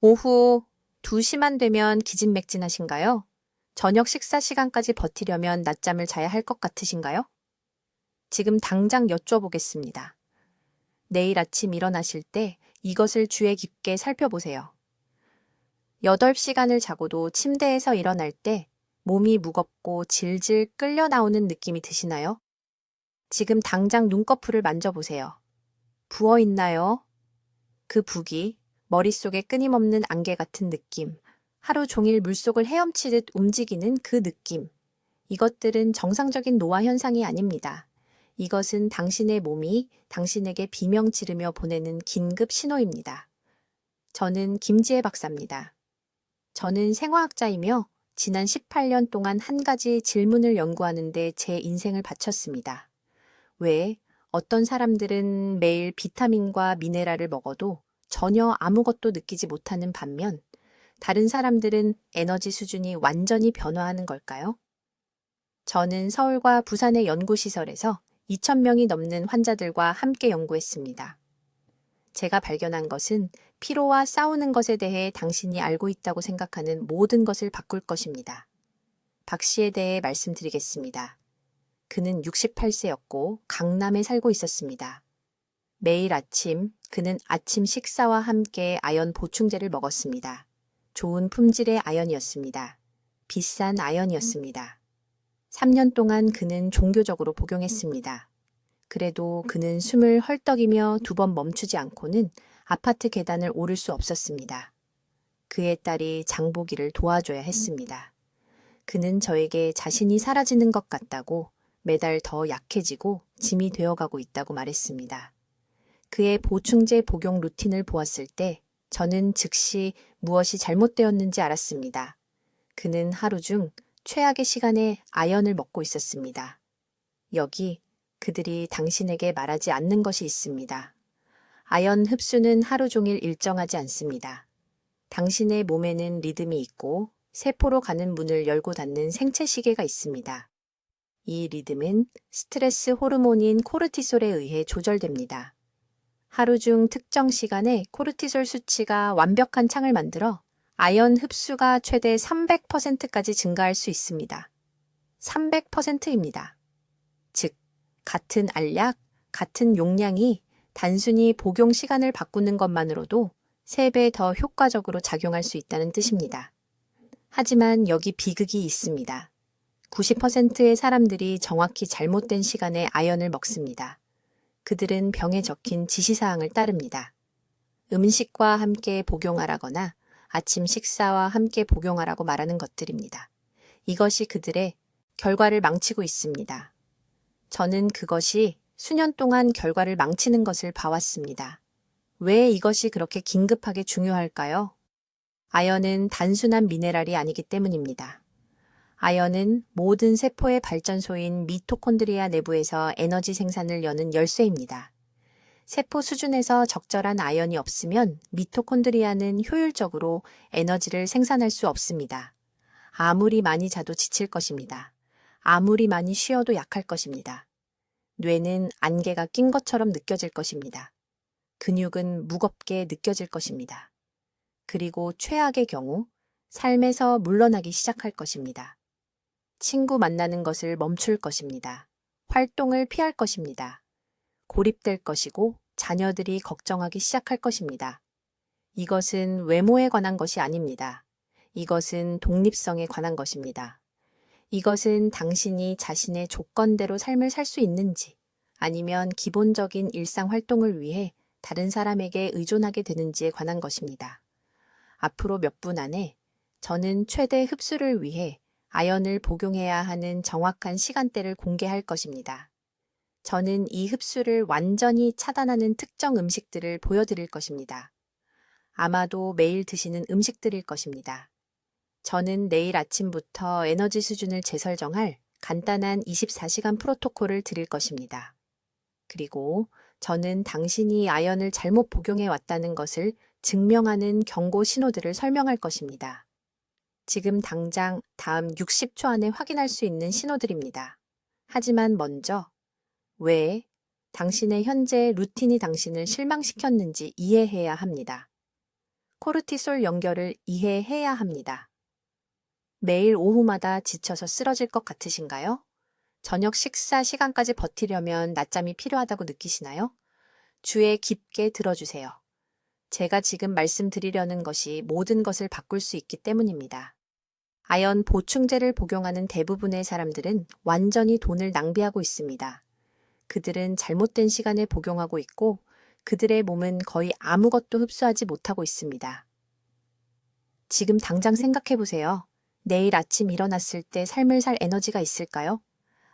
오후 2시만 되면 기진맥진하신가요? 저녁 식사 시간까지 버티려면 낮잠을 자야 할 것 같으신가요? 지금 당장 여쭤보겠습니다. 내일 아침 일어나실 때 이것을 주의 깊게 살펴보세요. 8시간을 자고도 침대에서 일어날 때 몸이 무겁고 질질 끌려 나오는 느낌이 드시나요? 지금 당장 눈꺼풀을 만져보세요. 부어 있나요? 그 붓이 머릿속에 끊임없는 안개 같은 느낌, 하루 종일 물속을 헤엄치듯 움직이는 그 느낌. 이것들은 정상적인 노화 현상이 아닙니다. 이것은 당신의 몸이 당신에게 비명 지르며 보내는 긴급 신호입니다. 저는 김지혜 박사입니다. 저는 생화학자이며 지난 18년 동안 한 가지 질문을 연구하는 데 제 인생을 바쳤습니다. 왜 어떤 사람들은 매일 비타민과 미네랄을 먹어도 전혀 아무것도 느끼지 못하는 반면 다른 사람들은 에너지 수준이 완전히 변화하는 걸까요? 저는 서울과 부산의 연구시설에서 2,000명이 넘는 환자들과 함께 연구했습니다. 제가 발견한 것은 피로와 싸우는 것에 대해 당신이 알고 있다고 생각하는 모든 것을 바꿀 것입니다. 박 씨에 대해 말씀드리겠습니다. 그는 68세였고 강남에 살고 있었습니다. 매일 아침 그는 아침 식사와 함께 아연 보충제를 먹었습니다. 좋은 품질의 아연이었습니다. 비싼 아연이었습니다. 3년 동안 그는 종교적으로 복용했습니다. 그래도 그는 숨을 헐떡이며 2번 멈추지 않고는 아파트 계단을 오를 수 없었습니다. 그의 딸이 장보기를 도와줘야 했습니다. 그는 저에게 자신이 사라지는 것 같다고 매달 더 약해지고 짐이 되어가고 있다고 말했습니다. 그의 보충제 복용 루틴을 보았을 때 저는 즉시 무엇이 잘못되었는지 알았습니다. 그는 하루 중 최악의 시간에 아연을 먹고 있었습니다. 여기 그들이 당신에게 말하지 않는 것이 있습니다. 아연 흡수는 하루 종일 일정하지 않습니다. 당신의 몸에는 리듬이 있고 세포로 가는 문을 열고 닫는 생체 시계가 있습니다. 이 리듬은 스트레스 호르몬인 코르티솔에 의해 조절됩니다. 하루 중 특정 시간에 코르티솔 수치가 완벽한 창을 만들어 아연 흡수가 최대 300%까지 증가할 수 있습니다. 300%입니다. 즉, 같은 알약, 같은 용량이 단순히 복용 시간을 바꾸는 것만으로도 3배 더 효과적으로 작용할 수 있다는 뜻입니다. 하지만 여기 비극이 있습니다. 90%의 사람들이 정확히 잘못된 시간에 아연을 먹습니다. 그들은 병에 적힌 지시사항을 따릅니다. 음식과 함께 복용하라거나 아침 식사와 함께 복용하라고 말하는 것들입니다. 이것이 그들의 결과를 망치고 있습니다. 저는 그것이 수년 동안 결과를 망치는 것을 봐왔습니다. 왜 이것이 그렇게 긴급하게 중요할까요? 아연은 단순한 미네랄이 아니기 때문입니다. 아연은 모든 세포의 발전소인 미토콘드리아 내부에서 에너지 생산을 여는 열쇠입니다. 세포 수준에서 적절한 아연이 없으면 미토콘드리아는 효율적으로 에너지를 생산할 수 없습니다. 아무리 많이 자도 지칠 것입니다. 아무리 많이 쉬어도 약할 것입니다. 뇌는 안개가 낀 것처럼 느껴질 것입니다. 근육은 무겁게 느껴질 것입니다. 그리고 최악의 경우 삶에서 물러나기 시작할 것입니다. 친구 만나는 것을 멈출 것입니다. 활동을 피할 것입니다. 고립될 것이고 자녀들이 걱정하기 시작할 것입니다. 이것은 외모에 관한 것이 아닙니다. 이것은 독립성에 관한 것입니다. 이것은 당신이 자신의 조건대로 삶을 살 수 있는지 아니면 기본적인 일상 활동을 위해 다른 사람에게 의존하게 되는지에 관한 것입니다. 앞으로 몇 분 안에 저는 최대 흡수를 위해 아연을 복용해야 하는 정확한 시간대를 공개할 것입니다. 저는 이 흡수를 완전히 차단하는 특정 음식들을 보여드릴 것입니다. 아마도 매일 드시는 음식들일 것입니다. 저는 내일 아침부터 에너지 수준을 재설정할 간단한 24시간 프로토콜을 드릴 것입니다. 그리고 저는 당신이 아연을 잘못 복용해 왔다는 것을 증명하는 경고 신호들을 설명할 것입니다. 지금 당장 다음 60초 안에 확인할 수 있는 신호들입니다. 하지만 먼저 왜 당신의 현재 루틴이 당신을 실망시켰는지 이해해야 합니다. 코르티솔 연결을 이해해야 합니다. 매일 오후마다 지쳐서 쓰러질 것 같으신가요? 저녁 식사 시간까지 버티려면 낮잠이 필요하다고 느끼시나요? 주에 깊게 들어주세요. 제가 지금 말씀드리려는 것이 모든 것을 바꿀 수 있기 때문입니다. 아연 보충제를 복용하는 대부분의 사람들은 완전히 돈을 낭비하고 있습니다. 그들은 잘못된 시간에 복용하고 있고 그들의 몸은 거의 아무것도 흡수하지 못하고 있습니다. 지금 당장 생각해 보세요. 내일 아침 일어났을 때 삶을 살 에너지가 있을까요?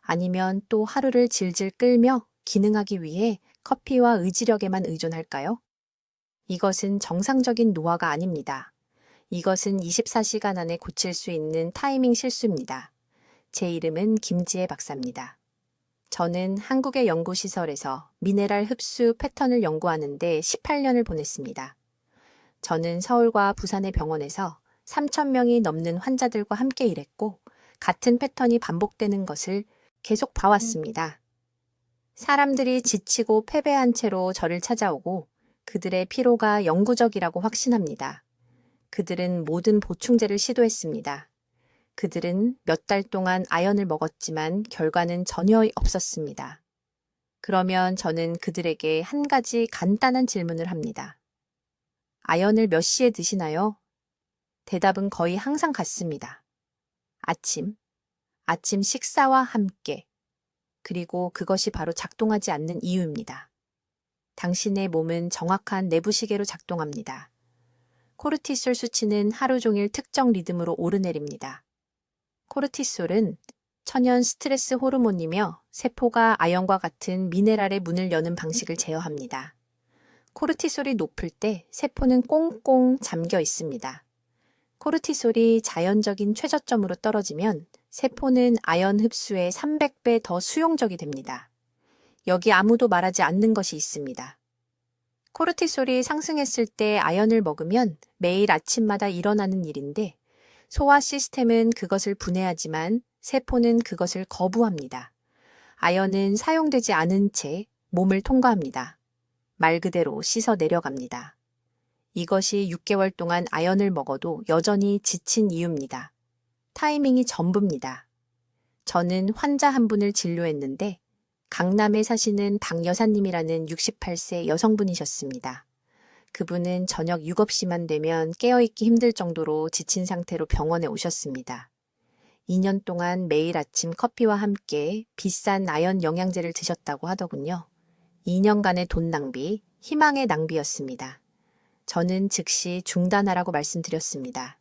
아니면 또 하루를 질질 끌며 기능하기 위해 커피와 의지력에만 의존할까요? 이것은 정상적인 노화가 아닙니다. 이것은 24시간 안에 고칠 수 있는 타이밍 실수입니다. 제 이름은 김지혜 박사입니다. 저는 한국의 연구시설에서 미네랄 흡수 패턴을 연구하는데 18년을 보냈습니다. 저는 서울과 부산의 병원에서 3,000명이 넘는 환자들과 함께 일했고 같은 패턴이 반복되는 것을 계속 봐왔습니다. 사람들이 지치고 패배한 채로 저를 찾아오고 그들의 피로가 영구적이라고 확신합니다. 그들은 모든 보충제를 시도했습니다. 그들은 몇 달 동안 아연을 먹었지만 결과는 전혀 없었습니다. 그러면 저는 그들에게 한 가지 간단한 질문을 합니다. 아연을 몇 시에 드시나요? 대답은 거의 항상 같습니다. 아침 식사와 함께. 그리고 그것이 바로 작동하지 않는 이유입니다. 당신의 몸은 정확한 내부 시계로 작동합니다. 코르티솔 수치는 하루 종일 특정 리듬으로 오르내립니다. 코르티솔은 천연 스트레스 호르몬이며 세포가 아연과 같은 미네랄의 문을 여는 방식을 제어합니다. 코르티솔이 높을 때 세포는 꽁꽁 잠겨 있습니다. 코르티솔이 자연적인 최저점으로 떨어지면 세포는 아연 흡수의 300배 더 수용적이 됩니다. 여기 아무도 말하지 않는 것이 있습니다. 코르티솔이 상승했을 때 아연을 먹으면 매일 아침마다 일어나는 일인데 소화 시스템은 그것을 분해하지만 세포는 그것을 거부합니다. 아연은 사용되지 않은 채 몸을 통과합니다. 말 그대로 씻어 내려갑니다. 이것이 6개월 동안 아연을 먹어도 여전히 지친 이유입니다. 타이밍이 전부입니다. 저는 환자 한 분을 진료했는데 강남에 사시는 박 여사님이라는 68세 여성분이셨습니다. 그분은 저녁 7시만 되면 깨어있기 힘들 정도로 지친 상태로 병원에 오셨습니다. 2년 동안 매일 아침 커피와 함께 비싼 아연 영양제를 드셨다고 하더군요. 2년간의 돈 낭비, 희망의 낭비였습니다. 저는 즉시 중단하라고 말씀드렸습니다.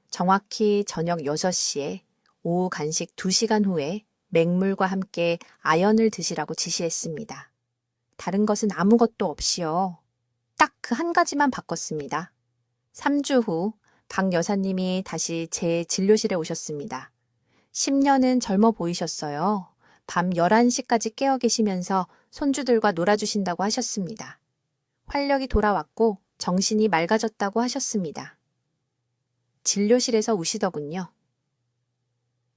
정확히 저녁 6시에 오후 간식 2시간 후에 맹물과 함께 아연을 드시라고 지시했습니다. 다른 것은 아무것도 없이요. 딱 그 한 가지만 바꿨습니다. 3주 후 박 여사님이 다시 제 진료실에 오셨습니다. 10년은 젊어 보이셨어요. 밤 11시까지 깨어 계시면서 손주들과 놀아주신다고 하셨습니다. 활력이 돌아왔고 정신이 맑아졌다고 하셨습니다. 진료실에서 우시더군요.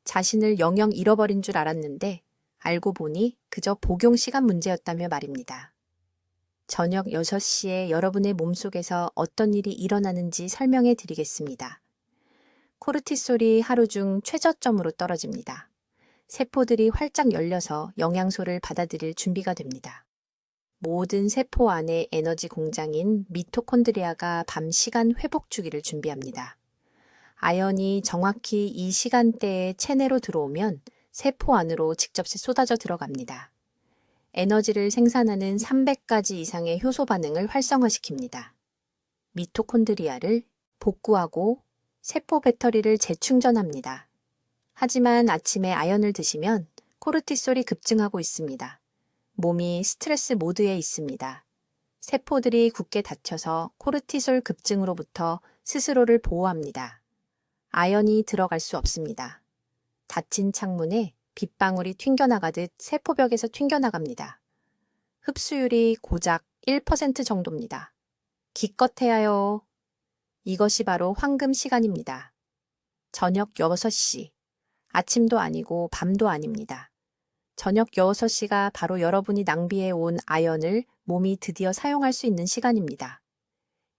자신을 영영 잃어버린 줄 알았는데 알고 보니 그저 복용 시간 문제였다며 말입니다. 저녁 6시에 여러분의 몸속에서 어떤 일이 일어나는지 설명해 드리겠습니다. 코르티솔이 하루 중 최저점으로 떨어집니다. 세포들이 활짝 열려서 영양소를 받아들일 준비가 됩니다. 모든 세포 안의 에너지 공장인 미토콘드리아가 밤 시간 회복 주기를 준비합니다. 아연이 정확히 이 시간대에 체내로 들어오면 세포 안으로 직접시 쏟아져 들어갑니다. 에너지를 생산하는 300가지 이상의 효소 반응을 활성화시킵니다. 미토콘드리아를 복구하고 세포 배터리를 재충전합니다. 하지만 아침에 아연을 드시면 코르티솔이 급증하고 있습니다. 몸이 스트레스 모드에 있습니다. 세포들이 굳게 닫혀서 코르티솔 급증으로부터 스스로를 보호합니다. 아연이 들어갈 수 없습니다. 닫힌 창문에 빗방울이 튕겨나가듯 세포벽에서 튕겨나갑니다. 흡수율이 고작 1% 정도입니다. 기껏해야 해요. 이것이 바로 황금 시간입니다. 저녁 6시. 아침도 아니고 밤도 아닙니다. 저녁 6시가 바로 여러분이 낭비해 온 아연을 몸이 드디어 사용할 수 있는 시간입니다.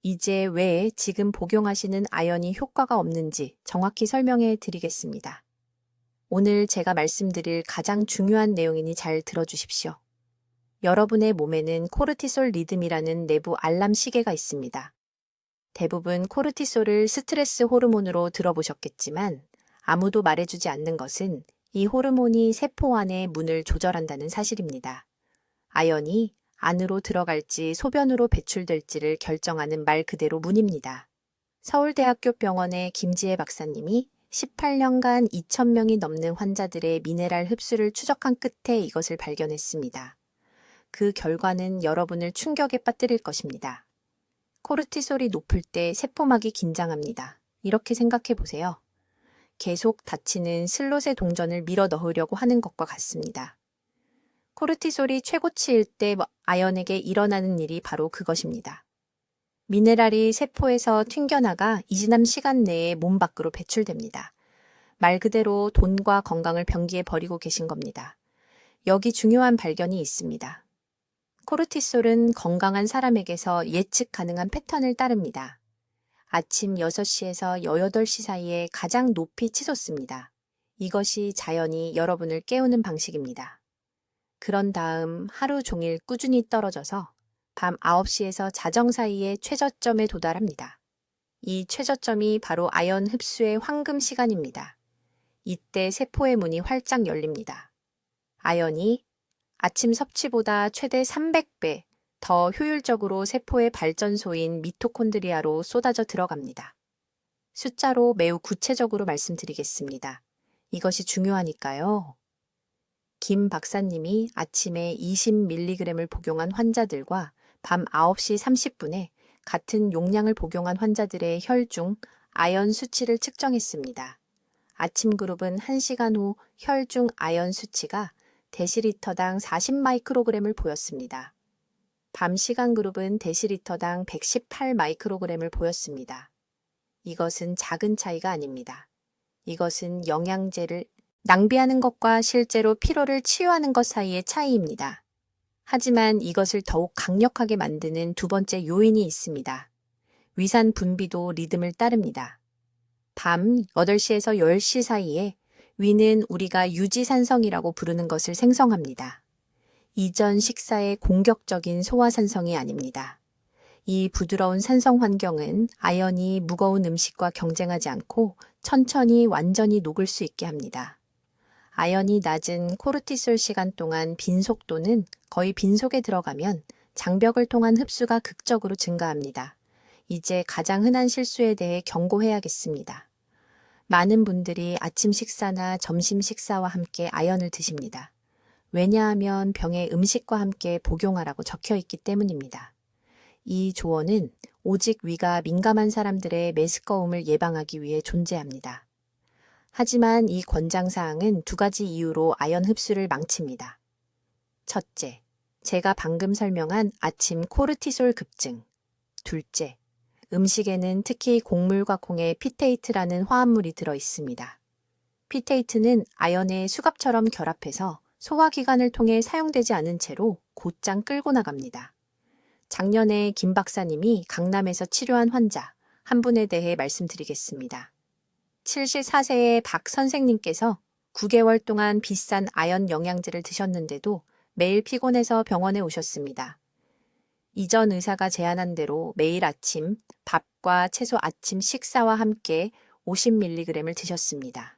이제 왜 지금 복용하시는 아연이 효과가 없는지 정확히 설명해 드리겠습니다. 오늘 제가 말씀드릴 가장 중요한 내용이니 잘 들어주십시오. 여러분의 몸에는 코르티솔 리듬이라는 내부 알람 시계가 있습니다. 대부분 코르티솔을 스트레스 호르몬으로 들어보셨겠지만 아무도 말해주지 않는 것은 이 호르몬이 세포 안의 문을 조절한다는 사실입니다. 아연이 안으로 들어갈지 소변으로 배출될지를 결정하는 말 그대로 문입니다. 서울대학교 병원의 김지혜 박사님이 18년간 2,000명이 넘는 환자들의 미네랄 흡수를 추적한 끝에 이것을 발견했습니다. 그 결과는 여러분을 충격에 빠뜨릴 것입니다. 코르티솔이 높을 때 세포막이 긴장합니다. 이렇게 생각해 보세요. 계속 닫히는 슬롯의 동전을 밀어 넣으려고 하는 것과 같습니다. 코르티솔이 최고치일 때 아연에게 일어나는 일이 바로 그것입니다. 미네랄이 세포에서 튕겨나가 이지남 시간 내에 몸 밖으로 배출됩니다. 말 그대로 돈과 건강을 병기에 버리고 계신 겁니다. 여기 중요한 발견이 있습니다. 코르티솔은 건강한 사람에게서 예측 가능한 패턴을 따릅니다. 아침 6시에서 8시 사이에 가장 높이 치솟습니다. 이것이 자연이 여러분을 깨우는 방식입니다. 그런 다음 하루 종일 꾸준히 떨어져서 밤 9시에서 자정 사이에 최저점에 도달합니다. 이 최저점이 바로 아연 흡수의 황금 시간입니다. 이때 세포의 문이 활짝 열립니다. 아연이 아침 섭취보다 최대 300배 더 효율적으로 세포의 발전소인 미토콘드리아로 쏟아져 들어갑니다. 숫자로 매우 구체적으로 말씀드리겠습니다. 이것이 중요하니까요. 김 박사님이 아침에 20mg을 복용한 환자들과 밤 9시 30분에 같은 용량을 복용한 환자들의 혈중 아연 수치를 측정했습니다. 아침 그룹은 1시간 후 혈중 아연 수치가 데시리터당 40마이크로그램을 보였습니다. 밤 시간 그룹은 데시리터당 118마이크로그램을 보였습니다. 이것은 작은 차이가 아닙니다. 이것은 영양제를 낭비하는 것과 실제로 피로를 치유하는 것 사이의 차이입니다. 하지만 이것을 더욱 강력하게 만드는 두 번째 요인이 있습니다. 위산 분비도 리듬을 따릅니다. 밤 8시에서 10시 사이에 위는 우리가 유지산성이라고 부르는 것을 생성합니다. 이전 식사의 공격적인 소화산성이 아닙니다. 이 부드러운 산성 환경은 아연이 무거운 음식과 경쟁하지 않고 천천히 완전히 녹을 수 있게 합니다. 아연이 낮은 코르티솔 시간 동안 빈속도는 거의 빈속에 들어가면 장벽을 통한 흡수가 극적으로 증가합니다. 이제 가장 흔한 실수에 대해 경고해야겠습니다. 많은 분들이 아침 식사나 점심 식사와 함께 아연을 드십니다. 왜냐하면 병에 음식과 함께 복용하라고 적혀 있기 때문입니다. 이 조언은 오직 위가 민감한 사람들의 메스꺼움을 예방하기 위해 존재합니다. 하지만 이 권장사항은 두 가지 이유로 아연 흡수를 망칩니다. 첫째, 제가 방금 설명한 아침 코르티솔 급증. 둘째, 음식에는 특히 곡물과 콩에 피테이트라는 화합물이 들어 있습니다. 피테이트는 아연의 수갑처럼 결합해서 소화기관을 통해 사용되지 않은 채로 곧장 끌고 나갑니다. 작년에 김 박사님이 강남에서 치료한 환자 한 분에 대해 말씀드리겠습니다. 74세의 박 선생님께서 9개월 동안 비싼 아연 영양제를 드셨는데도 매일 피곤해서 병원에 오셨습니다. 이전 의사가 제안한 대로 매일 아침 밥과 채소 아침 식사와 함께 50mg을 드셨습니다.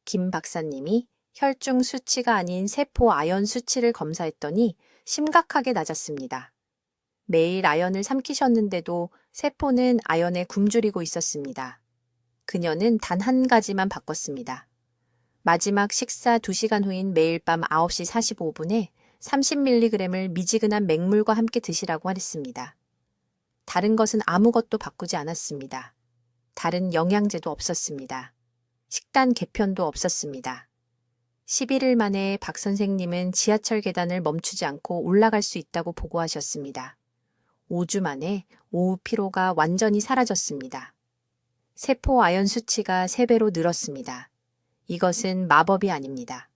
김 박사님이 혈중 수치가 아닌 세포 아연 수치를 검사했더니 심각하게 낮았습니다. 매일 아연을 삼키셨는데도 세포는 아연에 굶주리고 있었습니다. 그녀는 단 한 가지만 바꿨습니다. 마지막 식사 2시간 후인 매일 밤 9시 45분에 30mg을 미지근한 맹물과 함께 드시라고 했습니다. 다른 것은 아무것도 바꾸지 않았습니다. 다른 영양제도 없었습니다. 식단 개편도 없었습니다. 11일 만에 박 선생님은 지하철 계단을 멈추지 않고 올라갈 수 있다고 보고하셨습니다. 5주 만에 오후 피로가 완전히 사라졌습니다. 세포 아연 수치가 3배로 늘었습니다. 이것은 마법이 아닙니다.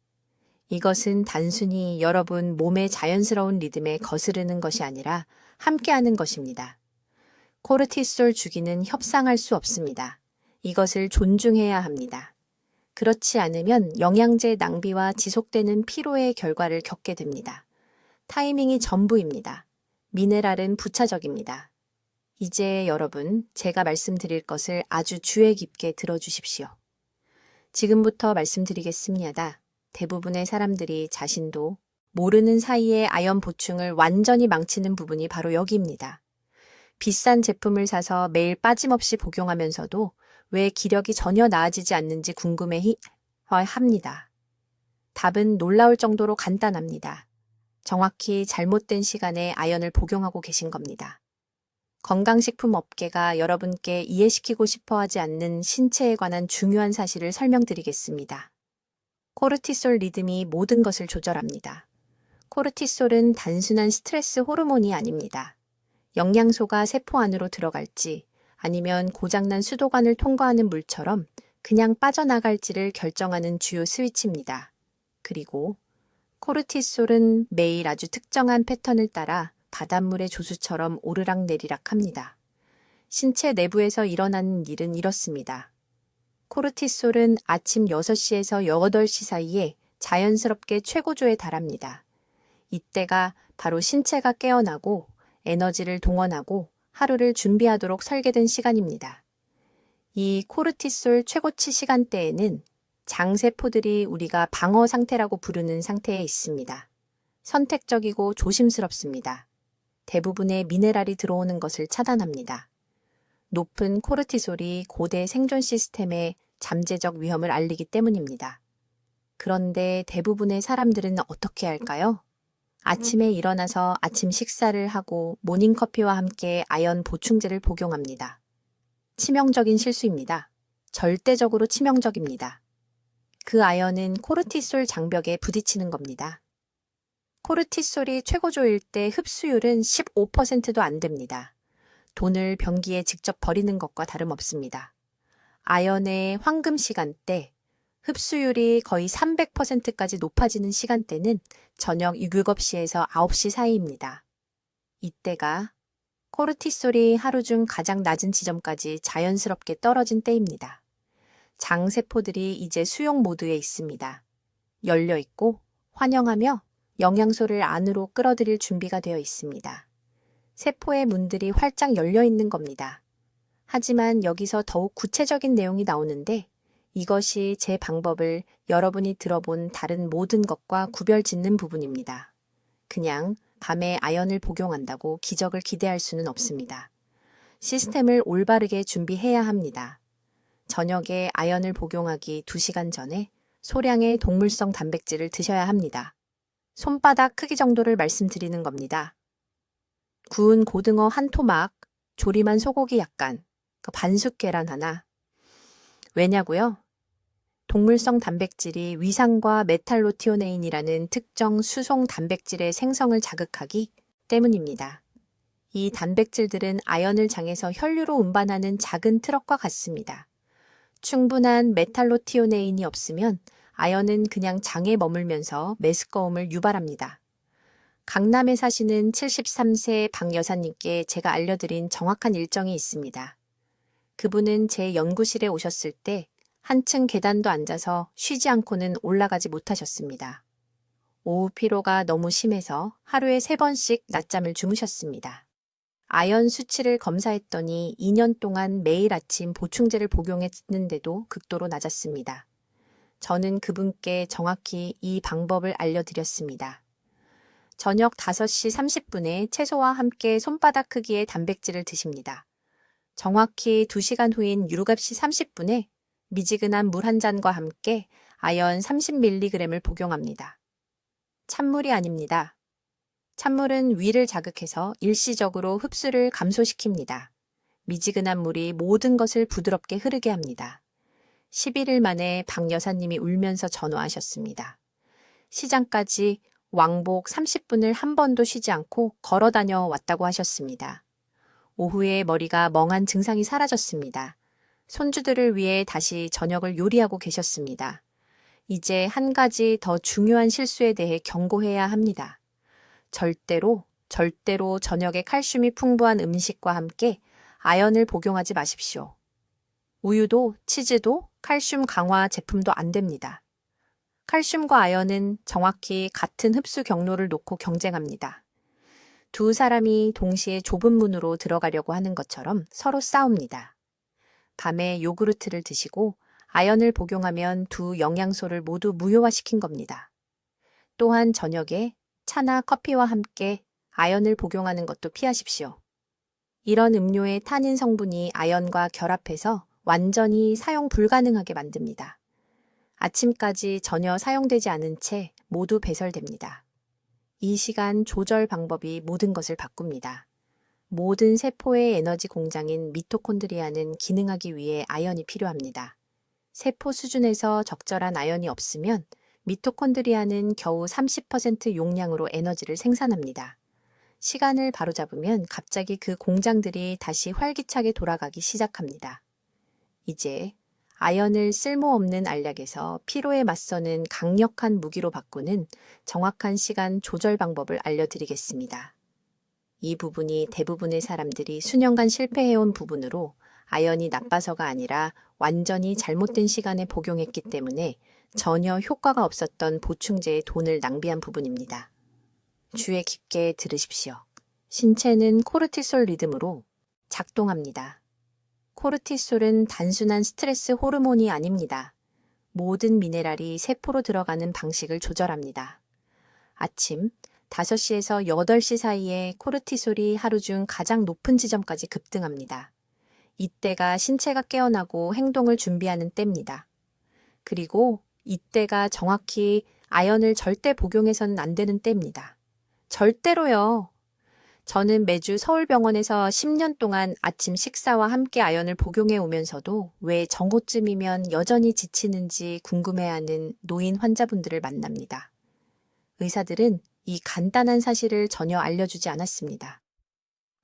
이것은 단순히 여러분 몸의 자연스러운 리듬에 거스르는 것이 아니라 함께하는 것입니다. 코르티솔 주기는 협상할 수 없습니다. 이것을 존중해야 합니다. 그렇지 않으면 영양제 낭비와 지속되는 피로의 결과를 겪게 됩니다. 타이밍이 전부입니다. 미네랄은 부차적입니다. 이제 여러분, 제가 말씀드릴 것을 아주 주의 깊게 들어주십시오. 지금부터 말씀드리겠습니다. 대부분의 사람들이 자신도 모르는 사이에 아연 보충을 완전히 망치는 부분이 바로 여기입니다. 비싼 제품을 사서 매일 빠짐없이 복용하면서도 왜 기력이 전혀 나아지지 않는지 궁금해합니다. 답은 놀라울 정도로 간단합니다. 정확히 잘못된 시간에 아연을 복용하고 계신 겁니다. 건강식품 업계가 여러분께 이해시키고 싶어 하지 않는 신체에 관한 중요한 사실을 설명드리겠습니다. 코르티솔 리듬이 모든 것을 조절합니다. 코르티솔은 단순한 스트레스 호르몬이 아닙니다. 영양소가 세포 안으로 들어갈지 아니면 고장난 수도관을 통과하는 물처럼 그냥 빠져나갈지를 결정하는 주요 스위치입니다. 그리고 코르티솔은 매일 아주 특정한 패턴을 따라 바닷물의 조수처럼 오르락내리락 합니다. 신체 내부에서 일어나는 일은 이렇습니다. 코르티솔은 아침 6시에서 8시 사이에 자연스럽게 최고조에 달합니다. 이때가 바로 신체가 깨어나고 에너지를 동원하고 하루를 준비하도록 설계된 시간입니다. 이 코르티솔 최고치 시간대에는 장세포들이 우리가 방어 상태라고 부르는 상태에 있습니다. 선택적이고 조심스럽습니다. 대부분의 미네랄이 들어오는 것을 차단합니다. 높은 코르티솔이 고대 생존 시스템의 잠재적 위험을 알리기 때문입니다. 그런데 대부분의 사람들은 어떻게 할까요? 아침에 일어나서 아침 식사를 하고 모닝커피와 함께 아연 보충제를 복용합니다. 치명적인 실수입니다. 절대적으로 치명적입니다. 그 아연은 코르티솔 장벽에 부딪히는 겁니다. 코르티솔이 최고조일 때 흡수율은 15%도 안 됩니다. 돈을 변기에 직접 버리는 것과 다름없습니다. 아연의 황금 시간대, 흡수율이 거의 300%까지 높아지는 시간대는 저녁 7시에서 9시 사이입니다. 이때가 코르티솔이 하루 중 가장 낮은 지점까지 자연스럽게 떨어진 때입니다. 장세포들이 이제 수용 모드에 있습니다. 열려 있고 환영하며 영양소를 안으로 끌어들일 준비가 되어 있습니다. 세포의 문들이 활짝 열려 있는 겁니다. 하지만 여기서 더욱 구체적인 내용이 나오는데 이것이 제 방법을 여러분이 들어본 다른 모든 것과 구별짓는 부분입니다. 그냥 밤에 아연을 복용한다고 기적을 기대할 수는 없습니다. 시스템을 올바르게 준비해야 합니다. 저녁에 아연을 복용하기 2시간 전에 소량의 동물성 단백질을 드셔야 합니다. 손바닥 크기 정도를 말씀드리는 겁니다. 구운 고등어 한 토막, 조림한 소고기 약간, 반숙 계란 하나. 왜냐고요? 동물성 단백질이 위산과 메탈로티오네인이라는 특정 수송 단백질의 생성을 자극하기 때문입니다. 이 단백질들은 아연을 장에서 혈류로 운반하는 작은 트럭과 같습니다. 충분한 메탈로티오네인이 없으면 아연은 그냥 장에 머물면서 메스꺼움을 유발합니다. 강남에 사시는 73세 박 여사님께 제가 알려드린 정확한 일정이 있습니다. 그분은 제 연구실에 오셨을 때 한층 계단도 앉아서 쉬지 않고는 올라가지 못하셨습니다. 오후 피로가 너무 심해서 하루에 3번씩 낮잠을 주무셨습니다. 아연 수치를 검사했더니 2년 동안 매일 아침 보충제를 복용했는데도 극도로 낮았습니다. 저는 그분께 정확히 이 방법을 알려드렸습니다. 저녁 5시 30분에 채소와 함께 손바닥 크기의 단백질을 드십니다. 정확히 2시간 후인 7시 30분에 미지근한 물 한 잔과 함께 아연 30mg을 복용합니다. 찬물이 아닙니다. 찬물은 위를 자극해서 일시적으로 흡수를 감소시킵니다. 미지근한 물이 모든 것을 부드럽게 흐르게 합니다. 11일 만에 박 여사님이 울면서 전화하셨습니다. 시장까지 왕복 30분을 한 번도 쉬지 않고 걸어 다녀왔다고 하셨습니다. 오후에 머리가 멍한 증상이 사라졌습니다. 손주들을 위해 다시 저녁을 요리하고 계셨습니다. 이제 한 가지 더 중요한 실수에 대해 경고해야 합니다. 절대로 저녁에 칼슘이 풍부한 음식과 함께 아연을 복용하지 마십시오. 우유도 치즈도 칼슘 강화 제품도 안 됩니다. 칼슘과 아연은 정확히 같은 흡수 경로를 놓고 경쟁합니다. 두 사람이 동시에 좁은 문으로 들어가려고 하는 것처럼 서로 싸웁니다. 밤에 요구르트를 드시고 아연을 복용하면 두 영양소를 모두 무효화시킨 겁니다. 또한 저녁에 차나 커피와 함께 아연을 복용하는 것도 피하십시오. 이런 음료의 타닌 성분이 아연과 결합해서 완전히 사용 불가능하게 만듭니다. 아침까지 전혀 사용되지 않은 채 모두 배설됩니다. 이 시간 조절 방법이 모든 것을 바꿉니다. 모든 세포의 에너지 공장인 미토콘드리아는 기능하기 위해 아연이 필요합니다. 세포 수준에서 적절한 아연이 없으면 미토콘드리아는 겨우 30% 용량으로 에너지를 생산합니다. 시간을 바로잡으면 갑자기 그 공장들이 다시 활기차게 돌아가기 시작합니다. 이제 아연을 쓸모없는 알약에서 피로에 맞서는 강력한 무기로 바꾸는 정확한 시간 조절 방법을 알려드리겠습니다. 이 부분이 대부분의 사람들이 수년간 실패해온 부분으로 아연이 나빠서가 아니라 완전히 잘못된 시간에 복용했기 때문에 전혀 효과가 없었던 보충제에 돈을 낭비한 부분입니다. 주의 깊게 들으십시오. 신체는 코르티솔 리듬으로 작동합니다. 코르티솔은 단순한 스트레스 호르몬이 아닙니다. 모든 미네랄이 세포로 들어가는 방식을 조절합니다. 아침 5시에서 8시 사이에 코르티솔이 하루 중 가장 높은 지점까지 급등합니다. 이때가 신체가 깨어나고 행동을 준비하는 때입니다. 그리고 이때가 정확히 아연을 절대 복용해서는 안 되는 때입니다. 절대로요. 저는 매주 서울병원에서 10년 동안 아침 식사와 함께 아연을 복용해 오면서도 왜 정오쯤이면 여전히 지치는지 궁금해하는 노인 환자분들을 만납니다. 의사들은 이 간단한 사실을 전혀 알려주지 않았습니다.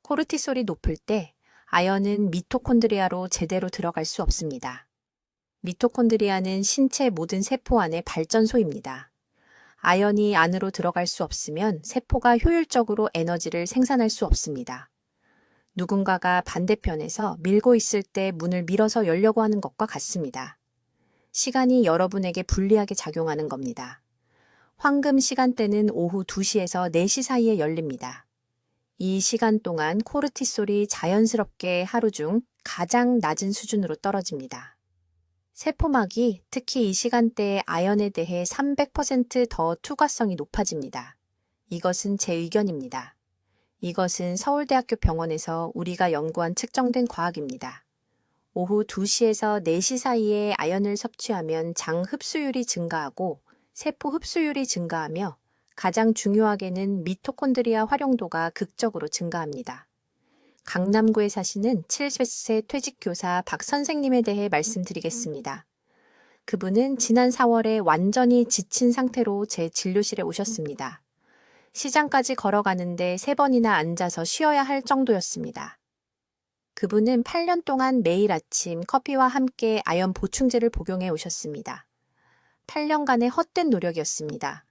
코르티솔이 높을 때 아연은 미토콘드리아로 제대로 들어갈 수 없습니다. 미토콘드리아는 신체 모든 세포 안의 발전소입니다. 아연이 안으로 들어갈 수 없으면 세포가 효율적으로 에너지를 생산할 수 없습니다. 누군가가 반대편에서 밀고 있을 때 문을 밀어서 열려고 하는 것과 같습니다. 시간이 여러분에게 불리하게 작용하는 겁니다. 황금 시간대는 오후 2시에서 4시 사이에 열립니다. 이 시간 동안 코르티솔이 자연스럽게 하루 중 가장 낮은 수준으로 떨어집니다. 세포막이 특히 이 시간대에 아연에 대해 300% 더 투과성이 높아집니다. 이것은 제 의견입니다. 이것은 서울대학교 병원에서 우리가 연구한 측정된 과학입니다. 오후 2시에서 4시 사이에 아연을 섭취하면 장 흡수율이 증가하고 세포 흡수율이 증가하며 가장 중요하게는 미토콘드리아 활용도가 극적으로 증가합니다. 강남구에 사시는 70세 퇴직교사 박 선생님에 대해 말씀드리겠습니다. 그분은 지난 4월에 완전히 지친 상태로 제 진료실에 오셨습니다. 시장까지 걸어가는데 3번이나 앉아서 쉬어야 할 정도였습니다. 그분은 8년 동안 매일 아침 커피와 함께 아연 보충제를 복용해 오셨습니다. 8년간의 헛된 노력이었습니다.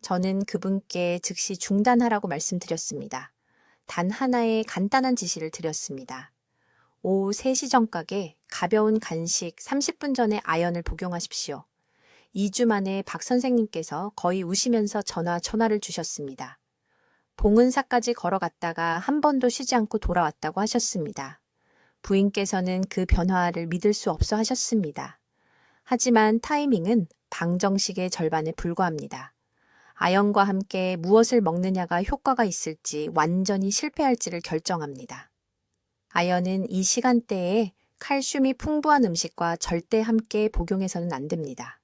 저는 그분께 즉시 중단하라고 말씀드렸습니다. 단 하나의 간단한 지시를 드렸습니다. 오후 3시 정각에 가벼운 간식 30분 전에 아연을 복용하십시오. 2주 만에 박 선생님께서 거의 우시면서 전화를 주셨습니다. 봉은사까지 걸어갔다가 한 번도 쉬지 않고 돌아왔다고 하셨습니다. 부인께서는 그 변화를 믿을 수 없어 하셨습니다. 하지만 타이밍은 방정식의 절반에 불과합니다. 아연과 함께 무엇을 먹느냐가 효과가 있을지 완전히 실패할지를 결정합니다. 아연은 이 시간대에 칼슘이 풍부한 음식과 절대 함께 복용해서는 안 됩니다.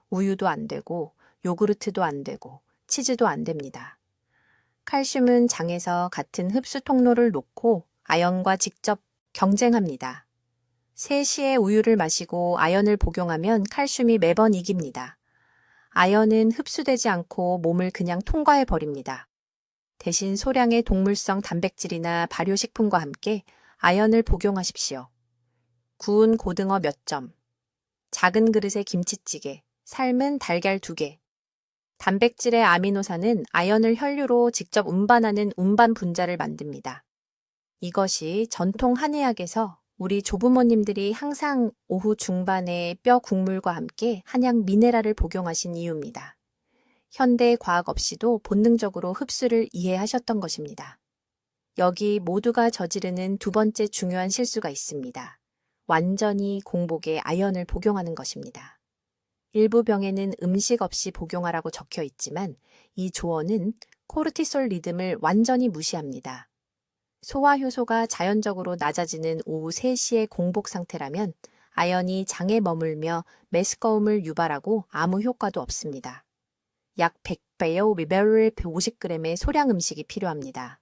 우유도 안 되고 요구르트도 안 되고 치즈도 안 됩니다. 칼슘은 장에서 같은 흡수 통로를 놓고 아연과 직접 경쟁합니다. 3시에 우유를 마시고 아연을 복용하면 칼슘이 매번 이깁니다. 아연은 흡수되지 않고 몸을 그냥 통과해 버립니다. 대신 소량의 동물성 단백질이나 발효식품과 함께 아연을 복용하십시오. 구운 고등어 몇 점, 작은 그릇의 김치찌개, 삶은 달걀 2개. 단백질의 아미노산은 아연을 혈류로 직접 운반하는 운반 분자를 만듭니다. 이것이 전통 한의학에서 우리 조부모님들이 항상 오후 중반에 뼈 국물과 함께 한약 미네랄을 복용하신 이유입니다. 현대 과학 없이도 본능적으로 흡수를 이해하셨던 것입니다. 여기 모두가 저지르는 두 번째 중요한 실수가 있습니다. 완전히 공복에 아연을 복용하는 것입니다. 일부 병에는 음식 없이 복용하라고 적혀 있지만 이 조언은 코르티솔 리듬을 완전히 무시합니다. 소화 효소가 자연적으로 낮아지는 오후 3시의 공복 상태라면 아연이 장에 머물며 메스꺼움을 유발하고 아무 효과도 없습니다. 약 100배의 미네랄 150g의 소량 음식이 필요합니다.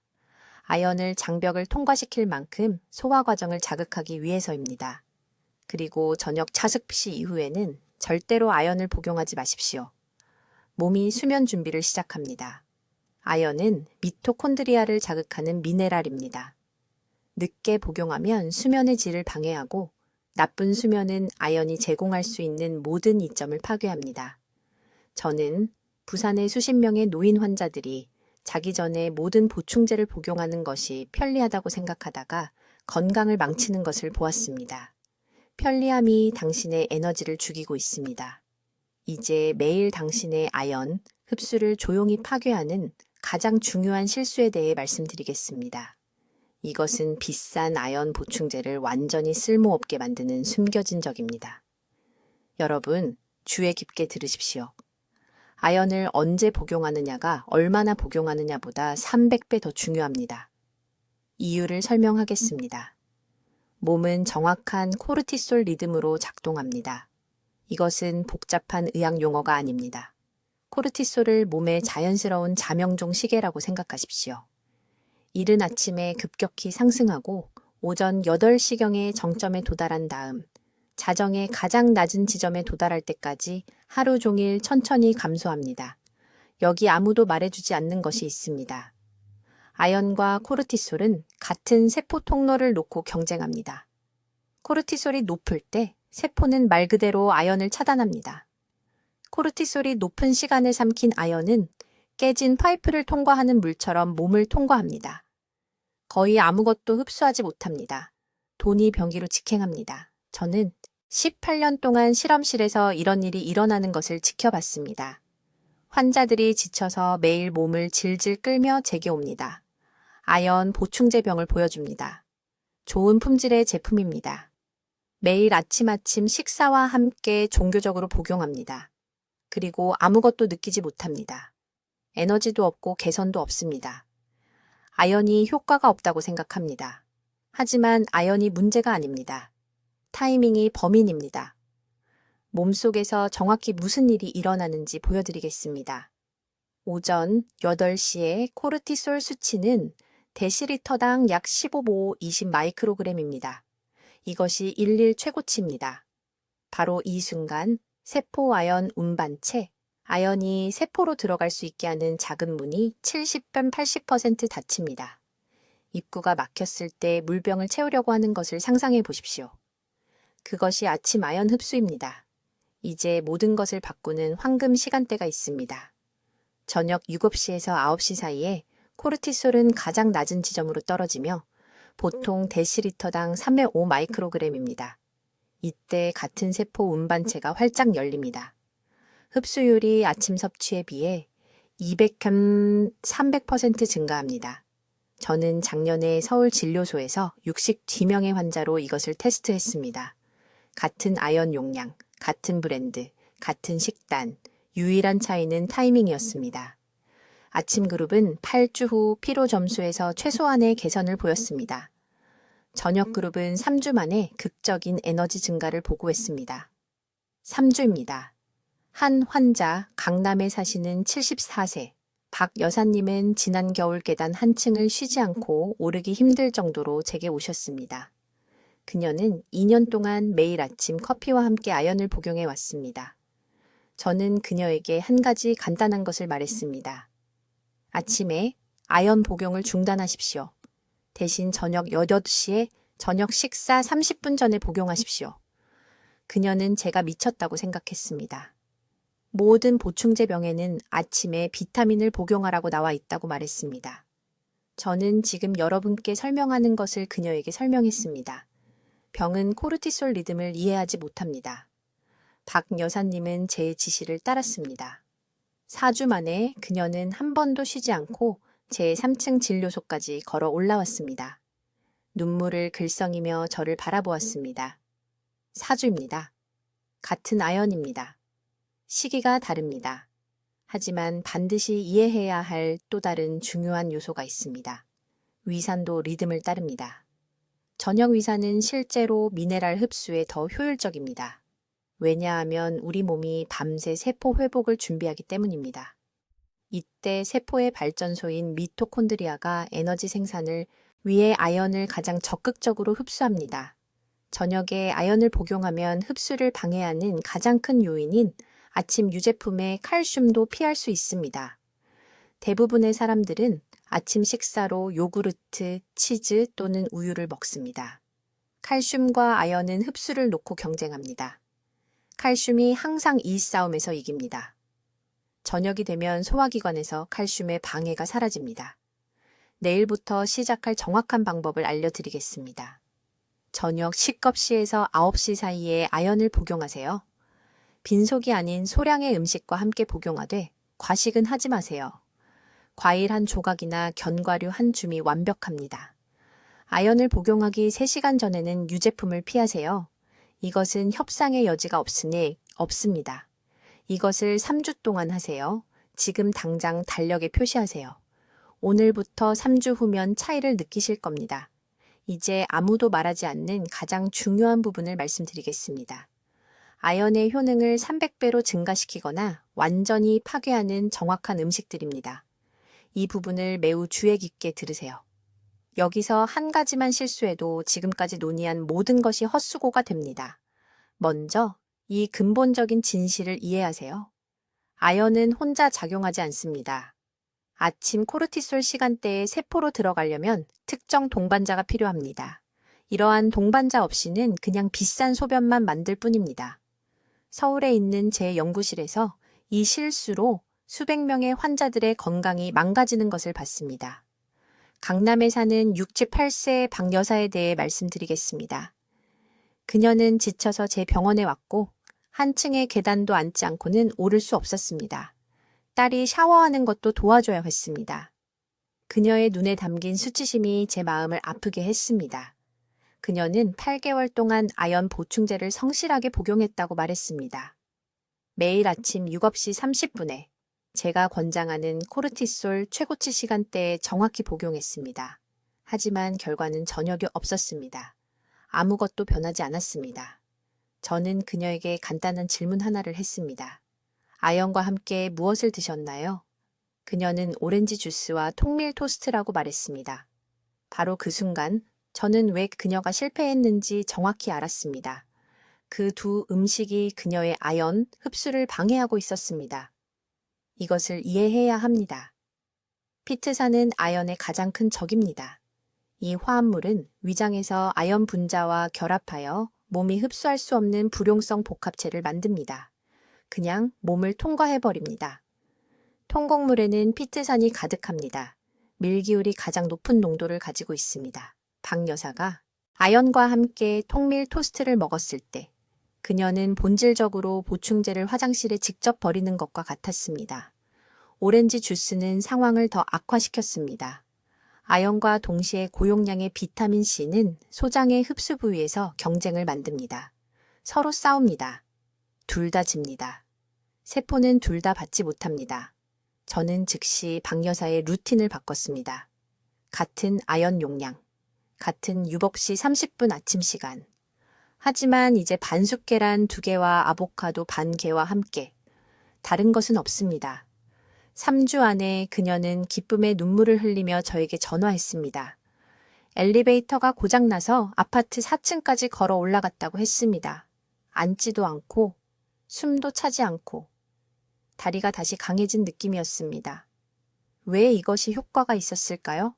아연을 장벽을 통과시킬 만큼 소화 과정을 자극하기 위해서입니다. 그리고 저녁 차식 시 이후에는 절대로 아연을 복용하지 마십시오. 몸이 수면 준비를 시작합니다. 아연은 미토콘드리아를 자극하는 미네랄입니다. 늦게 복용하면 수면의 질을 방해하고 나쁜 수면은 아연이 제공할 수 있는 모든 이점을 파괴합니다. 저는 부산의 수십 명의 노인 환자들이 자기 전에 모든 보충제를 복용하는 것이 편리하다고 생각하다가 건강을 망치는 것을 보았습니다. 편리함이 당신의 에너지를 죽이고 있습니다. 이제 매일 당신의 아연, 흡수를 조용히 파괴하는 가장 중요한 실수에 대해 말씀드리겠습니다. 이것은 비싼 아연 보충제를 완전히 쓸모없게 만드는 숨겨진 적입니다. 여러분, 주의 깊게 들으십시오. 아연을 언제 복용하느냐가 얼마나 복용하느냐보다 300배 더 중요합니다. 이유를 설명하겠습니다. 몸은 정확한 코르티솔 리듬으로 작동합니다. 이것은 복잡한 의학 용어가 아닙니다. 코르티솔을 몸의 자연스러운 자명종 시계라고 생각하십시오. 이른 아침에 급격히 상승하고 오전 8시경에 정점에 도달한 다음 자정의 가장 낮은 지점에 도달할 때까지 하루 종일 천천히 감소합니다. 여기 아무도 말해주지 않는 것이 있습니다. 아연과 코르티솔은 같은 세포 통로를 놓고 경쟁합니다. 코르티솔이 높을 때 세포는 말 그대로 아연을 차단합니다. 코르티솔이 높은 시간에 삼킨 아연은 깨진 파이프를 통과하는 물처럼 몸을 통과합니다. 거의 아무것도 흡수하지 못합니다. 돈이 병기로 직행합니다. 저는 18년 동안 실험실에서 이런 일이 일어나는 것을 지켜봤습니다. 환자들이 지쳐서 매일 몸을 질질 끌며 제게 옵니다. 아연 보충제병을 보여줍니다. 좋은 품질의 제품입니다. 매일 아침 식사와 함께 종교적으로 복용합니다. 그리고 아무것도 느끼지 못합니다. 에너지도 없고 개선도 없습니다. 아연이 효과가 없다고 생각합니다. 하지만 아연이 문제가 아닙니다. 타이밍이 범인입니다. 몸속에서 정확히 무슨 일이 일어나는지 보여드리겠습니다. 오전 8시에 코르티솔 수치는 데시리터당 약 15보 20 마이크로그램입니다. 이것이 일일 최고치입니다. 바로 이 순간 세포 아연 운반체, 아연이 세포로 들어갈 수 있게 하는 작은 문이 70분 80% 닫힙니다. 입구가 막혔을 때 물병을 채우려고 하는 것을 상상해 보십시오. 그것이 아침 아연 흡수입니다. 이제 모든 것을 바꾸는 황금 시간대가 있습니다. 저녁 7시에서 9시 사이에 코르티솔은 가장 낮은 지점으로 떨어지며 보통 데시리터당 305 마이크로그램입니다. 이때 같은 세포 운반체가 활짝 열립니다. 흡수율이 아침 섭취에 비해 300% 증가합니다. 저는 작년에 서울 진료소에서 62명의 환자로 이것을 테스트했습니다. 같은 아연 용량, 같은 브랜드, 같은 식단, 유일한 차이는 타이밍이었습니다. 아침 그룹은 8주 후 피로 점수에서 최소한의 개선을 보였습니다. 저녁 그룹은 3주 만에 극적인 에너지 증가를 보고했습니다. 3주입니다. 한 환자, 강남에 사시는 74세, 박 여사님은 지난 겨울 계단 한 층을 쉬지 않고 오르기 힘들 정도로 제게 오셨습니다. 그녀는 2년 동안 매일 아침 커피와 함께 아연을 복용해 왔습니다. 저는 그녀에게 한 가지 간단한 것을 말했습니다. 아침에 아연 복용을 중단하십시오. 대신 저녁 8시에 저녁 식사 30분 전에 복용하십시오. 그녀는 제가 미쳤다고 생각했습니다. 모든 보충제 병에는 아침에 비타민을 복용하라고 나와 있다고 말했습니다. 저는 지금 여러분께 설명하는 것을 그녀에게 설명했습니다. 병은 코르티솔 리듬을 이해하지 못합니다. 박 여사님은 제 지시를 따랐습니다. 4주 만에 그녀는 한 번도 쉬지 않고 제 3층 진료소까지 걸어 올라왔습니다. 눈물을 글썽이며 저를 바라보았습니다. 4주입니다. 같은 아연입니다. 시기가 다릅니다. 하지만 반드시 이해해야 할 또 다른 중요한 요소가 있습니다. 위산도 리듬을 따릅니다. 저녁 위산은 실제로 미네랄 흡수에 더 효율적입니다. 왜냐하면 우리 몸이 밤새 세포 회복을 준비하기 때문입니다. 이때 세포의 발전소인 미토콘드리아가 에너지 생산을 위해 아연을 가장 적극적으로 흡수합니다. 저녁에 아연을 복용하면 흡수를 방해하는 가장 큰 요인인 아침 유제품의 칼슘도 피할 수 있습니다. 대부분의 사람들은 아침 식사로 요구르트, 치즈 또는 우유를 먹습니다. 칼슘과 아연은 흡수를 놓고 경쟁합니다. 칼슘이 항상 이 싸움에서 이깁니다. 저녁이 되면 소화기관에서 칼슘의 방해가 사라집니다. 내일부터 시작할 정확한 방법을 알려드리겠습니다. 저녁 식겁시에서 9시 사이에 아연을 복용하세요. 빈속이 아닌 소량의 음식과 함께 복용하되 과식은 하지 마세요. 과일 한 조각이나 견과류 한 줌이 완벽합니다. 아연을 복용하기 3시간 전에는 유제품을 피하세요. 이것은 협상의 여지가 없습니다. 이것을 3주 동안 하세요. 지금 당장 달력에 표시하세요. 오늘부터 3주 후면 차이를 느끼실 겁니다. 이제 아무도 말하지 않는 가장 중요한 부분을 말씀드리겠습니다. 아연의 효능을 300배로 증가시키거나 완전히 파괴하는 정확한 음식들입니다. 이 부분을 매우 주의 깊게 들으세요. 여기서 한 가지만 실수해도 지금까지 논의한 모든 것이 헛수고가 됩니다. 먼저 이 근본적인 진실을 이해하세요. 아연은 혼자 작용하지 않습니다. 아침 코르티솔 시간대에 세포로 들어가려면 특정 동반자가 필요합니다. 이러한 동반자 없이는 그냥 비싼 소변만 만들 뿐입니다. 서울에 있는 제 연구실에서 이 실수로 수백 명의 환자들의 건강이 망가지는 것을 봤습니다. 강남에 사는 68세 박 여사에 대해 말씀드리겠습니다. 그녀는 지쳐서 제 병원에 왔고 한 층의 계단도 앉지 않고는 오를 수 없었습니다. 딸이 샤워하는 것도 도와줘야 했습니다. 그녀의 눈에 담긴 수치심이 제 마음을 아프게 했습니다. 그녀는 8개월 동안 아연 보충제를 성실하게 복용했다고 말했습니다. 매일 아침 6시 30분에 제가 권장하는 코르티솔 최고치 시간대에 정확히 복용했습니다. 하지만 결과는 전혀 없었습니다. 아무것도 변하지 않았습니다. 저는 그녀에게 간단한 질문 하나를 했습니다. 아연과 함께 무엇을 드셨나요? 그녀는 오렌지 주스와 통밀 토스트라고 말했습니다. 바로 그 순간 저는 왜 그녀가 실패했는지 정확히 알았습니다. 그 두 음식이 그녀의 아연 흡수를 방해하고 있었습니다. 이것을 이해해야 합니다. 피트산은 아연의 가장 큰 적입니다. 이 화합물은 위장에서 아연 분자와 결합하여 몸이 흡수할 수 없는 불용성 복합체를 만듭니다. 그냥 몸을 통과해버립니다. 통곡물에는 피트산이 가득합니다. 밀기울이 가장 높은 농도를 가지고 있습니다. 박 여사가 아연과 함께 통밀 토스트를 먹었을 때 그녀는 본질적으로 보충제를 화장실에 직접 버리는 것과 같았습니다. 오렌지 주스는 상황을 더 악화시켰습니다. 아연과 동시에 고용량의 비타민 C는 소장의 흡수 부위에서 경쟁을 만듭니다. 서로 싸웁니다. 둘 다 집니다. 세포는 둘 다 받지 못합니다. 저는 즉시 박 여사의 루틴을 바꿨습니다. 같은 아연 용량, 같은 6시 30분 아침 시간. 하지만 이제 반숙 계란 2개와 아보카도 반 개와 함께 다른 것은 없습니다. 3주 안에 그녀는 기쁨의 눈물을 흘리며 저에게 전화했습니다. 엘리베이터가 고장나서 아파트 4층까지 걸어 올라갔다고 했습니다. 앉지도 않고 숨도 차지 않고 다리가 다시 강해진 느낌이었습니다. 왜 이것이 효과가 있었을까요?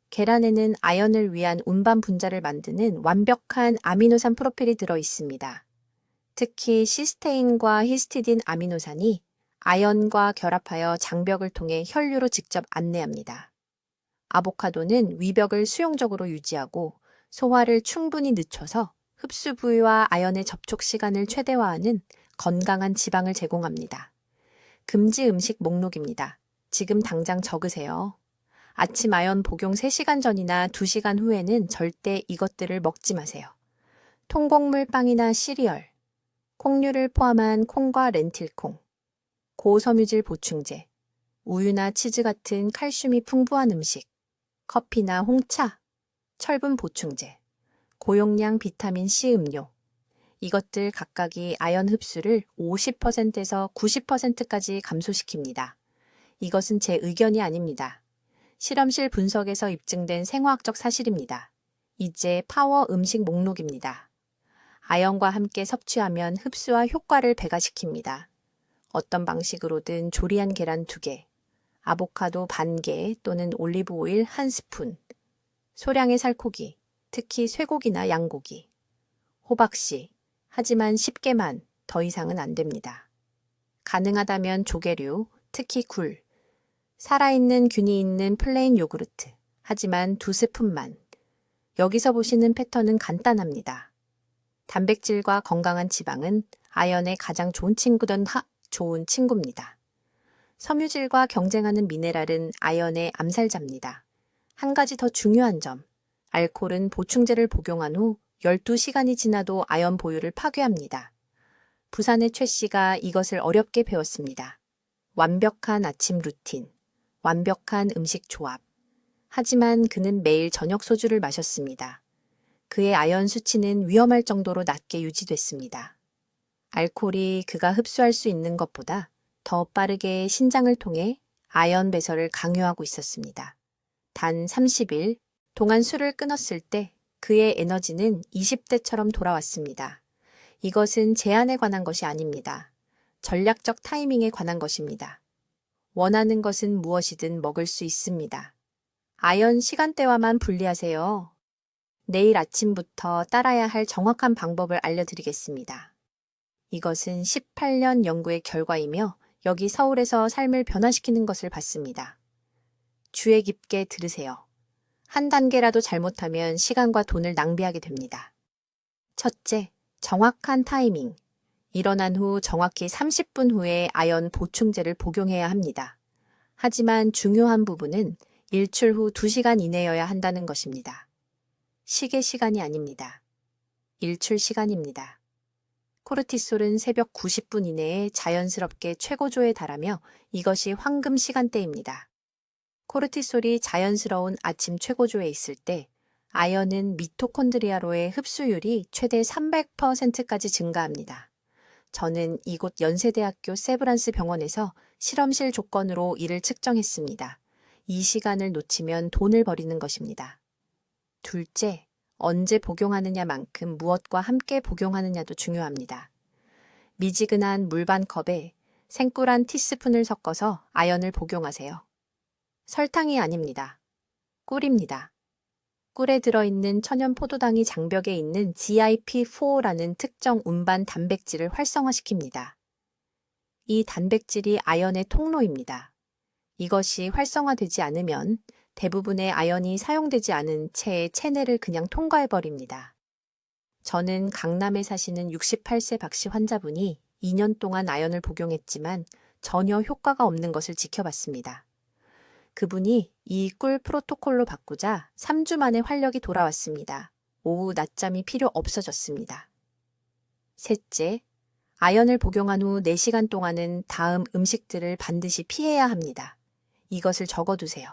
계란에는 아연을 위한 운반 분자를 만드는 완벽한 아미노산 프로필이 들어 있습니다. 특히 시스테인과 히스티딘 아미노산이 아연과 결합하여 장벽을 통해 혈류로 직접 안내합니다. 아보카도는 위벽을 수용적으로 유지하고 소화를 충분히 늦춰서 흡수 부위와 아연의 접촉 시간을 최대화하는 건강한 지방을 제공합니다. 금지 음식 목록입니다. 지금 당장 적으세요. 아침 아연 복용 3시간 전이나 2시간 후에는 절대 이것들을 먹지 마세요. 통곡물 빵이나 시리얼, 콩류를 포함한 콩과 렌틸콩, 고섬유질 보충제, 우유나 치즈 같은 칼슘이 풍부한 음식, 커피나 홍차, 철분 보충제, 고용량 비타민 C 음료. 이것들 각각이 아연 흡수를 50%에서 90%까지 감소시킵니다. 이것은 제 의견이 아닙니다. 실험실 분석에서 입증된 생화학적 사실입니다. 이제 파워 음식 목록입니다. 아연과 함께 섭취하면 흡수와 효과를 배가시킵니다. 어떤 방식으로든 조리한 계란 2개, 아보카도 반 개 또는 올리브 오일 1스푼, 소량의 살코기, 특히 쇠고기나 양고기, 호박씨, 하지만 10개만, 더 이상은 안 됩니다. 가능하다면 조개류, 특히 굴, 살아있는 균이 있는 플레인 요구르트, 하지만 2스푼만. 여기서 보시는 패턴은 간단합니다. 단백질과 건강한 지방은 아연의 가장 좋은 친구입니다. 섬유질과 경쟁하는 미네랄은 아연의 암살자입니다. 한 가지 더 중요한 점, 알코올은 보충제를 복용한 후 12시간이 지나도 아연 보유를 파괴합니다. 부산의 최 씨가 이것을 어렵게 배웠습니다. 완벽한 아침 루틴, 완벽한 음식 조합. 하지만 그는 매일 저녁 소주를 마셨습니다. 그의 아연 수치는 위험할 정도로 낮게 유지됐습니다. 알코올이 그가 흡수할 수 있는 것보다 더 빠르게 신장을 통해 아연 배설을 강요하고 있었습니다. 단 30일 동안 술을 끊었을 때 그의 에너지는 20대처럼 돌아왔습니다. 이것은 제한에 관한 것이 아닙니다. 전략적 타이밍에 관한 것입니다. 원하는 것은 무엇이든 먹을 수 있습니다. 아연 시간대와만 분리하세요. 내일 아침부터 따라야 할 정확한 방법을 알려드리겠습니다. 이것은 18년 연구의 결과이며 여기 서울에서 삶을 변화시키는 것을 봤습니다. 주의 깊게 들으세요. 한 단계라도 잘못하면 시간과 돈을 낭비하게 됩니다. 첫째, 정확한 타이밍. 일어난 후 정확히 30분 후에 아연 보충제를 복용해야 합니다. 하지만 중요한 부분은 일출 후 2시간 이내여야 한다는 것입니다. 시계 시간이 아닙니다. 일출 시간입니다. 코르티솔은 새벽 90분 이내에 자연스럽게 최고조에 달하며 이것이 황금 시간대입니다. 코르티솔이 자연스러운 아침 최고조에 있을 때 아연은 미토콘드리아로의 흡수율이 최대 300%까지 증가합니다. 저는 이곳 연세대학교 세브란스 병원에서 실험실 조건으로 이를 측정했습니다. 이 시간을 놓치면 돈을 버리는 것입니다. 둘째, 언제 복용하느냐만큼 무엇과 함께 복용하느냐도 중요합니다. 미지근한 물 반 컵에 생꿀 한 티스푼을 섞어서 아연을 복용하세요. 설탕이 아닙니다. 꿀입니다. 꿀에 들어있는 천연 포도당이 장벽에 있는 GIP4라는 특정 운반 단백질을 활성화시킵니다. 이 단백질이 아연의 통로입니다. 이것이 활성화되지 않으면 대부분의 아연이 사용되지 않은 채의 체내를 그냥 통과해버립니다. 저는 강남에 사시는 68세 박씨 환자분이 2년 동안 아연을 복용했지만 전혀 효과가 없는 것을 지켜봤습니다. 그분이 이 꿀 프로토콜로 바꾸자 3주 만에 활력이 돌아왔습니다. 오후 낮잠이 필요 없어졌습니다. 셋째, 아연을 복용한 후 4시간 동안은 다음 음식들을 반드시 피해야 합니다. 이것을 적어두세요.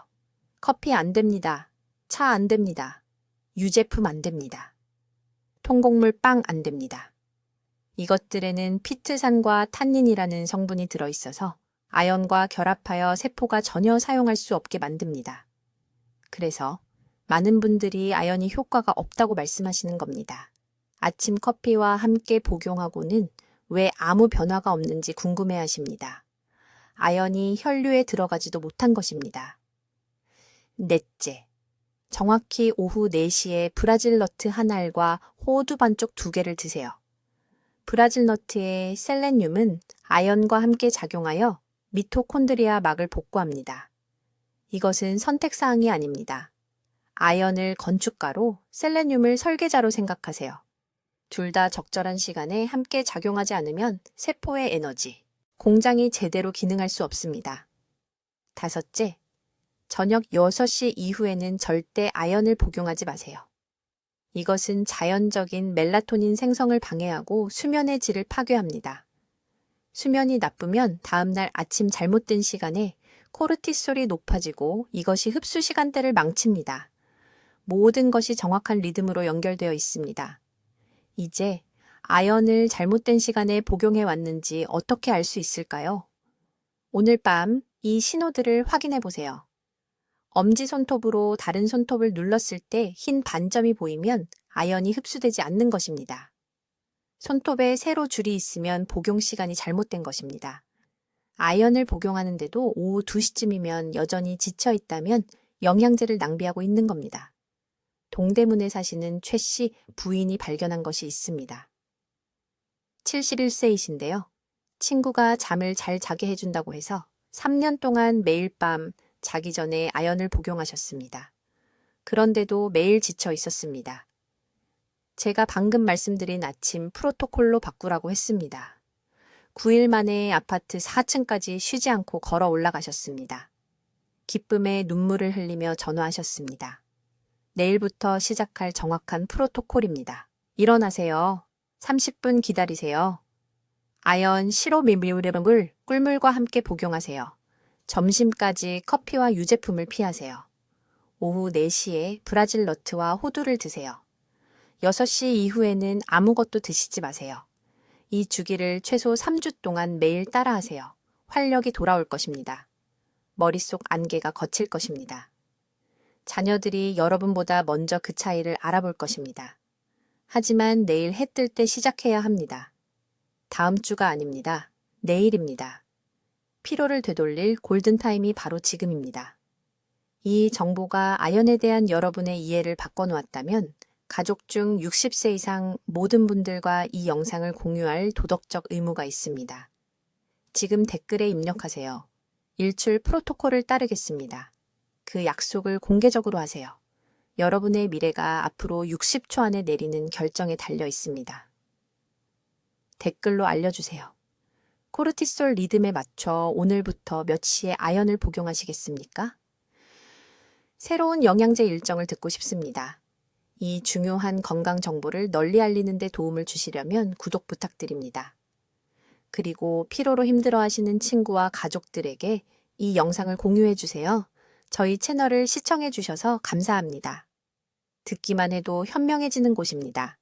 커피 안 됩니다. 차 안 됩니다. 유제품 안 됩니다. 통곡물 빵 안 됩니다. 이것들에는 피트산과 탄닌이라는 성분이 들어있어서 아연과 결합하여 세포가 전혀 사용할 수 없게 만듭니다. 그래서 많은 분들이 아연이 효과가 없다고 말씀하시는 겁니다. 아침 커피와 함께 복용하고는 왜 아무 변화가 없는지 궁금해하십니다. 아연이 혈류에 들어가지도 못한 것입니다. 넷째, 정확히 오후 4시에 브라질 너트 한 알과 호두 반쪽 2개를 드세요. 브라질 너트의 셀레늄은 아연과 함께 작용하여 미토콘드리아 막을 복구합니다. 이것은 선택사항이 아닙니다. 아연을 건축가로, 셀레늄을 설계자로 생각하세요. 둘 다 적절한 시간에 함께 작용하지 않으면 세포의 에너지, 공장이 제대로 기능할 수 없습니다. 다섯째, 저녁 6시 이후에는 절대 아연을 복용하지 마세요. 이것은 자연적인 멜라토닌 생성을 방해하고 수면의 질을 파괴합니다. 수면이 나쁘면 다음날 아침 잘못된 시간에 코르티솔이 높아지고 이것이 흡수 시간대를 망칩니다. 모든 것이 정확한 리듬으로 연결되어 있습니다. 이제 아연을 잘못된 시간에 복용해 왔는지 어떻게 알 수 있을까요? 오늘 밤 이 신호들을 확인해 보세요. 엄지손톱으로 다른 손톱을 눌렀을 때 흰 반점이 보이면 아연이 흡수되지 않는 것입니다. 손톱에 세로 줄이 있으면 복용 시간이 잘못된 것입니다. 아연을 복용하는데도 오후 2시쯤이면 여전히 지쳐 있다면 영양제를 낭비하고 있는 겁니다. 동대문에 사시는 최 씨 부인이 발견한 것이 있습니다. 71세이신데요. 친구가 잠을 잘 자게 해준다고 해서 3년 동안 매일 밤 자기 전에 아연을 복용하셨습니다. 그런데도 매일 지쳐 있었습니다. 제가 방금 말씀드린 아침 프로토콜로 바꾸라고 했습니다. 9일 만에 아파트 4층까지 쉬지 않고 걸어 올라가셨습니다. 기쁨에 눈물을 흘리며 전화하셨습니다. 내일부터 시작할 정확한 프로토콜입니다. 일어나세요. 30분 기다리세요. 아연 시로미뮤름을 꿀물과 함께 복용하세요. 점심까지 커피와 유제품을 피하세요. 오후 4시에 브라질 너트와 호두를 드세요. 6시 이후에는 아무것도 드시지 마세요. 이 주기를 최소 3주 동안 매일 따라하세요. 활력이 돌아올 것입니다. 머릿속 안개가 걷힐 것입니다. 자녀들이 여러분보다 먼저 그 차이를 알아볼 것입니다. 하지만 내일 해 뜰 때 시작해야 합니다. 다음 주가 아닙니다. 내일입니다. 피로를 되돌릴 골든타임이 바로 지금입니다. 이 정보가 아연에 대한 여러분의 이해를 바꿔놓았다면 가족 중 60세 이상 모든 분들과 이 영상을 공유할 도덕적 의무가 있습니다. 지금 댓글에 입력하세요. 일출 프로토콜을 따르겠습니다. 그 약속을 공개적으로 하세요. 여러분의 미래가 앞으로 60초 안에 내리는 결정에 달려 있습니다. 댓글로 알려주세요. 코르티솔 리듬에 맞춰 오늘부터 몇 시에 아연을 복용하시겠습니까? 새로운 영양제 일정을 듣고 싶습니다. 이 중요한 건강 정보를 널리 알리는 데 도움을 주시려면 구독 부탁드립니다. 그리고 피로로 힘들어하시는 친구와 가족들에게 이 영상을 공유해 주세요. 저희 채널을 시청해 주셔서 감사합니다. 듣기만 해도 현명해지는 곳입니다.